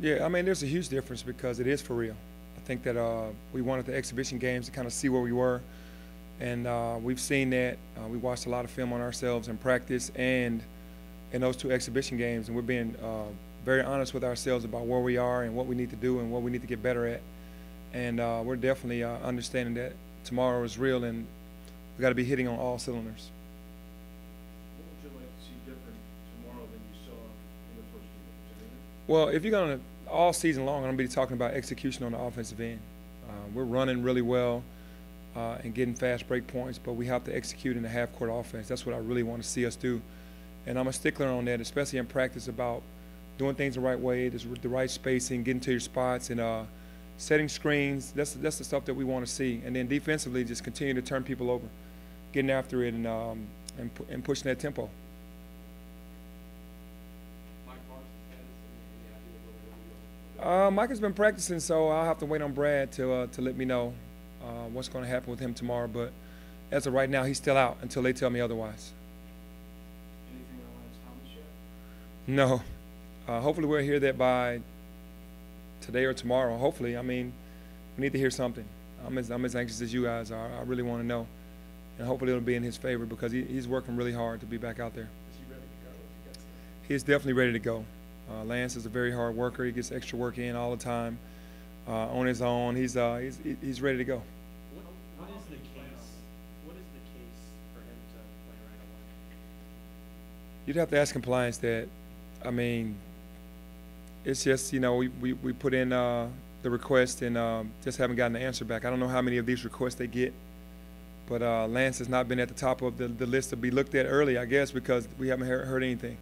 Yeah, I mean, there's a huge difference because it is for real. I think that we wanted the exhibition games to kind of see where we were, and we've seen that. We watched a lot of film on ourselves in practice and in those two exhibition games, and we're being very honest with ourselves about where we are and what we need to do and what we need to get better at. And we're definitely understanding that tomorrow is real, and we got to be hitting on all cylinders. What would you like to see different tomorrow than you saw in the first two games? Anything? Well, if you're going to, all season long, I'm going to be talking about execution on the offensive end. We're running really well and getting fast break points, but we have to execute in the half-court offense. That's what I really want to see us do. And I'm a stickler on that, especially in practice, about doing things the right way, the right spacing, getting to your spots, and setting screens. That's the stuff that we want to see. And then defensively, just continue to turn people over, getting after it, and pushing that tempo. Mike has been practicing, so I'll have to wait on Brad to let me know what's going to happen with him tomorrow. But as of right now, he's still out until they tell me otherwise. Anything on Lance Thomas yet? No. Hopefully we'll hear that by today or tomorrow. Hopefully. I mean, we need to hear something. I'm as anxious as you guys are. I really want to know. And hopefully it'll be in his favor because he's working really hard to be back out there. Is he ready to go if he gets there? He is definitely ready to go. Lance is a very hard worker. He gets extra work in all the time on his own. He's ready to go. What is the case? What is the case for him to play right away? You'd have to ask compliance that. I mean, it's just, you know, we put in the request and just haven't gotten the answer back. I don't know how many of these requests they get, but Lance has not been at the top of the list to be looked at early, I guess, because we haven't heard anything.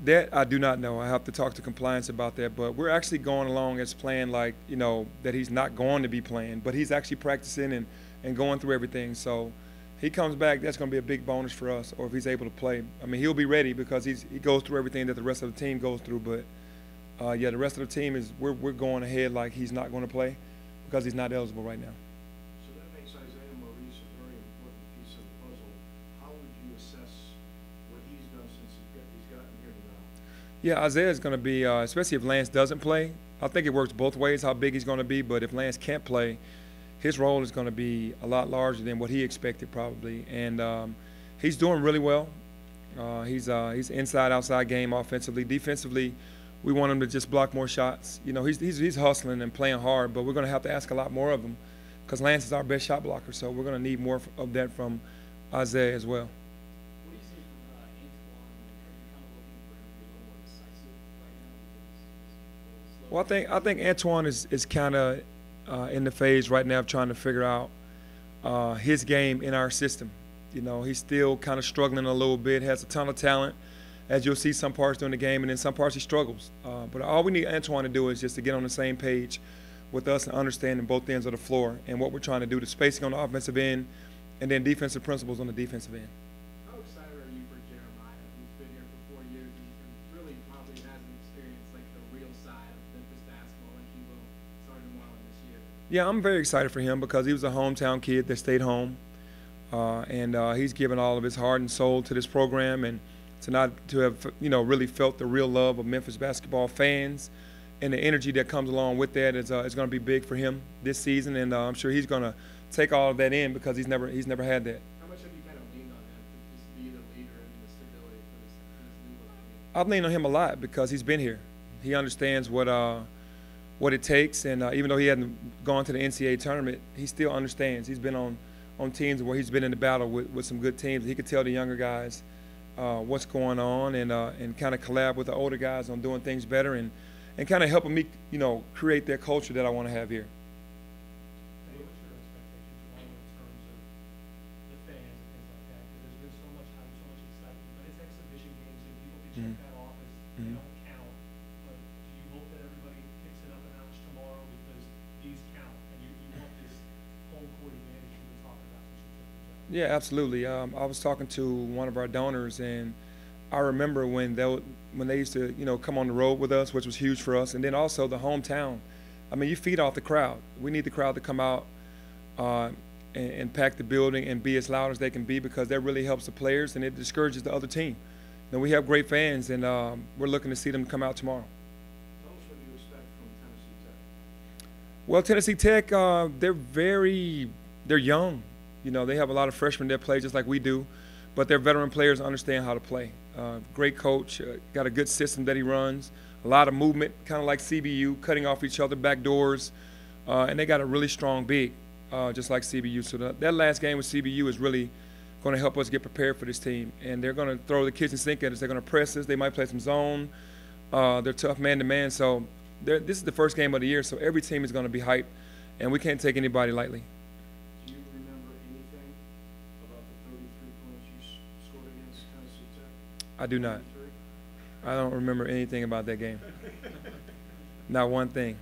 That I do not know. I have to talk to compliance about that. But we're actually going along as planned, like, you know, that he's not going to be playing, but he's actually practicing and going through everything. So he comes back, that's going to be a big bonus for us, or if he's able to play. I mean, he'll be ready because he goes through everything that the rest of the team goes through. But, yeah, the rest of the team is we're going ahead like he's not going to play because he's not eligible right now. So that makes Isaiah Maurice a very important piece of the puzzle. How would you assess what he's done since he's gotten here to now? Yeah, Isaiah is going to be, especially if Lance doesn't play, I think it works both ways how big he's going to be. But if Lance can't play, his role is going to be a lot larger than what he expected probably. And he's doing really well. He's inside, outside game offensively. Defensively, we want him to just block more shots. You know, he's hustling and playing hard, but we're going to have to ask a lot more of him because Lance is our best shot blocker. So we're going to need more of that from Isaiah as well. What do you see from Antoine? Are you kind of looking for him to be a little more decisive right now? Well, I think Antoine is kind of in the phase right now of trying to figure out his game in our system. You know, he's still kind of struggling a little bit, has a ton of talent, as you'll see some parts during the game, and then some parts he struggles. But all we need Antoine to do is just to get on the same page with us and understanding both ends of the floor and what we're trying to do, the spacing on the offensive end and then defensive principles on the defensive end. How excited are you for Jeremiah, who's been here for 4 years and really probably hasn't experienced like the real side of Memphis basketball like he will starting tomorrow and this year? Yeah, I'm very excited for him because he was a hometown kid that stayed home. And he's given all of his heart and soul to this program, and to have really felt the real love of Memphis basketball fans and the energy that comes along with that is going to be big for him this season, and I'm sure he's going to take all of that in because he's never had that. How much have you kind of leaned on him to just be the leader and the stability for this new look? I've leaned on him a lot because he's been here. He understands what it takes, and even though he hasn't gone to the NCAA tournament, he still understands. He's been on teams where he's been in the battle with some good teams. He could tell the younger guys what's going on and kind of collab with the older guys on doing things better and kind of helping me, create that culture that I want to have here. What's your expectations in terms of the fans and things like that? Because there's been so much hype, so much excitement, but it's exhibition games and people can check that off as they don't count. But do you hope that everybody kicks it up a notch tomorrow because these count and you want this home court advantage you were talking about since you took the job? Yeah, absolutely. I was talking to one of our donors, and I remember when they used to, come on the road with us, which was huge for us, and then also the hometown. I mean, you feed off the crowd. We need the crowd to come out and pack the building and be as loud as they can be, because that really helps the players and it discourages the other team. You know, we have great fans, and we're looking to see them come out tomorrow. Tell us what you expect from Tennessee Tech. Well, Tennessee Tech, they're young. You know, they have a lot of freshmen that play just like we do, but they're veteran players, understand how to play. Great coach, got a good system that he runs, a lot of movement, kind of like CBU, cutting off each other, back doors, and they got a really strong big, just like CBU. So that last game with CBU is really going to help us get prepared for this team. And they're going to throw the kitchen sink at us. They're going to press us. They might play some zone. They're tough man-to-man. So this is the first game of the year, so every team is going to be hyped, and we can't take anybody lightly. Do you remember anything about the 33 points you scored against Tennessee Tech? I do not. 33? I don't remember anything about that game. Not one thing,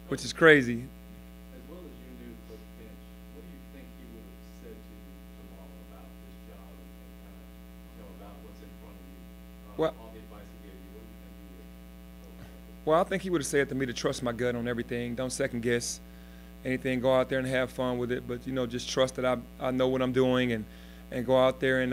which is crazy. As well as you knew Coach Finch, what do you think he would have said to you tomorrow about this job and kind of, you know, about what's in front of you? Well- all the advice he gave you, what do you think he would have told you? Well, I think he would have said to me to trust my gut on everything. Don't second guess anything. Go out there and have fun with it. But, you know, just trust that I know what I'm doing, and go out there and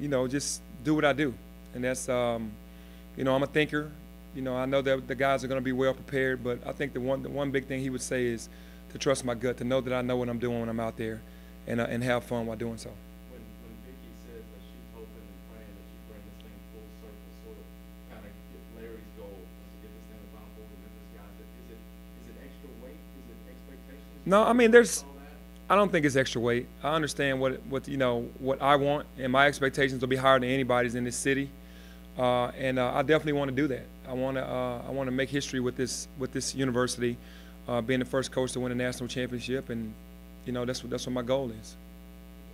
you know, just do what I do. And that's, you know, I'm a thinker. You know, I know that the guys are going to be well prepared, but I think the one big thing he would say is to trust my gut, to know that I know what I'm doing when I'm out there, and have fun while doing so. When Vicky says that she's hoping and praying that you bring this thing full circle, sort of kind of get Larry's goal was to get this thing to Final Four with Memphis guys, is it extra weight? Is it expectations? No, I mean, All that? I don't think it's extra weight. I understand what you know, what I want, and my expectations will be higher than anybody's in this city. And I definitely want to do that. I want to make history with this university, being the first coach to win a national championship, and you know, that's what my goal is.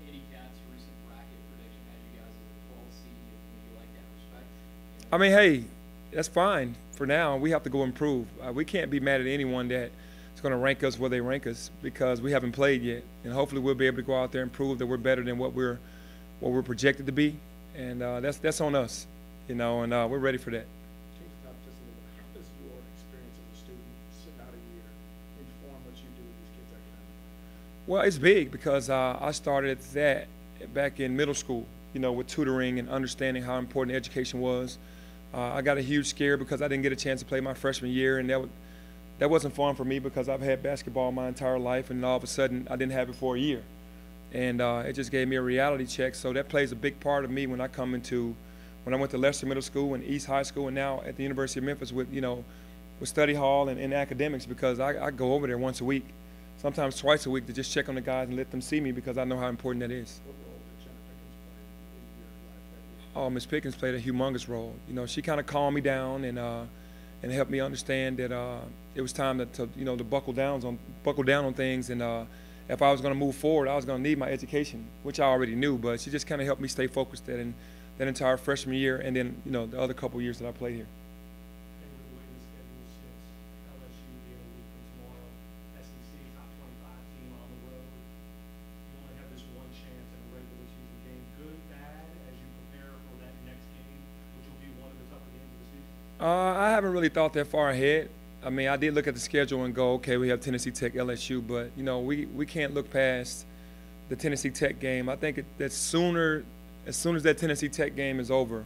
Eddie Katz's recent bracket prediction had you guys as a 12 seed. Would you like that respect? You know? I mean, hey, that's fine for now. We have to go improve. We can't be mad at anyone that is going to rank us where they rank us, because we haven't played yet, and hopefully we'll be able to go out there and prove that we're better than what we're projected to be, and that's on us. You know, and we're ready for that. Change the topic just a little bit. How does your experience as a student, sitting out a year, inform what you do with these kids academically? Well, it's big, because I started that back in middle school, you know, with tutoring and understanding how important education was. I got a huge scare because I didn't get a chance to play my freshman year, and that wasn't fun for me, because I've had basketball my entire life, and all of a sudden I didn't have it for a year. And it just gave me a reality check. So that plays a big part of me when I went to Lester Middle School and East High School, and now at the University of Memphis with study hall and academics, because I go over there once a week, sometimes twice a week, to just check on the guys and let them see me, because I know how important that is. What role did Jenna Pickens play in your life that year? Oh, Miss Pickens played a humongous role. You know, she kind of calmed me down and helped me understand that it was time to buckle down on things, and if I was going to move forward, I was going to need my education, which I already knew, but she just kind of helped me stay focused that entire freshman year, and then, you know, the other couple years that I played here. And with the way the schedule sits, LSU being a week from tomorrow, SEC top 25 team on the road, you only have this one chance in a regular season game. Good, bad, as you prepare for that next game, which will be one of the tougher games of the season? I haven't really thought that far ahead. I mean, I did look at the schedule and go, okay, we have Tennessee Tech, LSU, but, you know, we can't look past the Tennessee Tech game. I think that as soon as that Tennessee Tech game is over,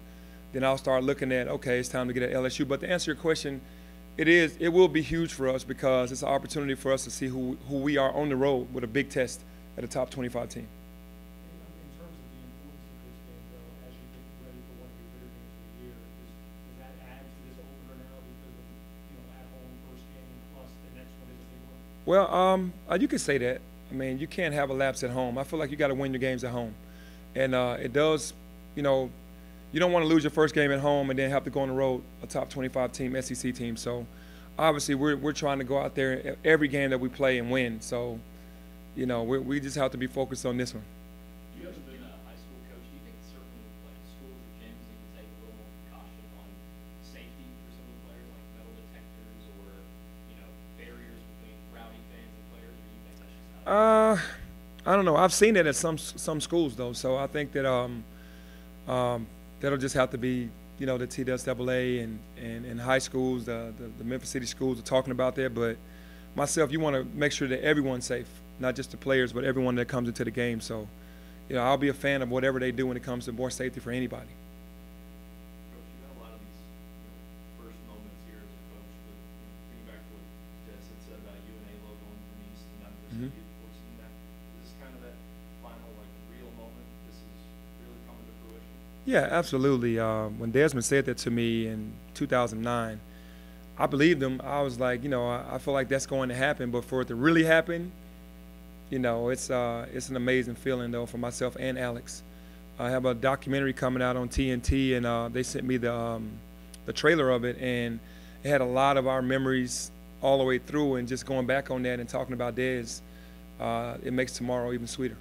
then I'll start looking at, okay, it's time to get at LSU. But to answer your question, it will be huge for us, because it's an opportunity for us to see who we are on the road with a big test at a top 25 team. In terms of the importance of this game, though, as you get ready for one of your bigger games of the year, does that add to this opener now because of, you know, at home first game plus the next one is a big one? Well, you could say that. I mean, you can't have a lapse at home. I feel like you got to win your games at home. And it does, you know, you don't want to lose your first game at home and then have to go on the road, a top 25 team, SEC team. So obviously we're trying to go out there every game that we play and win. So, you know, we just have to be focused on this one. You guys have been a high school coach. Do you think certain schools or gyms need to take a little more precaution on safety for some of the players, like metal detectors or, you know, barriers between rowdy fans and players, or do you think that's just how I don't know. I've seen it at some schools, though. So I think that that'll just have to be, you know, the TSAA and high schools, the Memphis City schools are talking about that. But myself, you want to make sure that everyone's safe. not just the players, but everyone that comes into the game. So, you know, I'll be a fan of whatever they do when it comes to more safety for anybody. Coach, you got a lot of these, first moments here as a coach, but thinking back to what Des had said about you and A-Lo going from East to Memphis, Mhm. before seeing that, is this kind of that final, real moment? This is really coming to fruition? Yeah, absolutely. When Desmond said that to me in 2009, I believed him. I was like, I feel like that's going to happen, but for it to really happen, it's an amazing feeling though for myself and Alex. I have a documentary coming out on TNT, and they sent me the trailer of it, and it had a lot of our memories all the way through, and just going back on that and talking about Dez, it makes tomorrow even sweeter.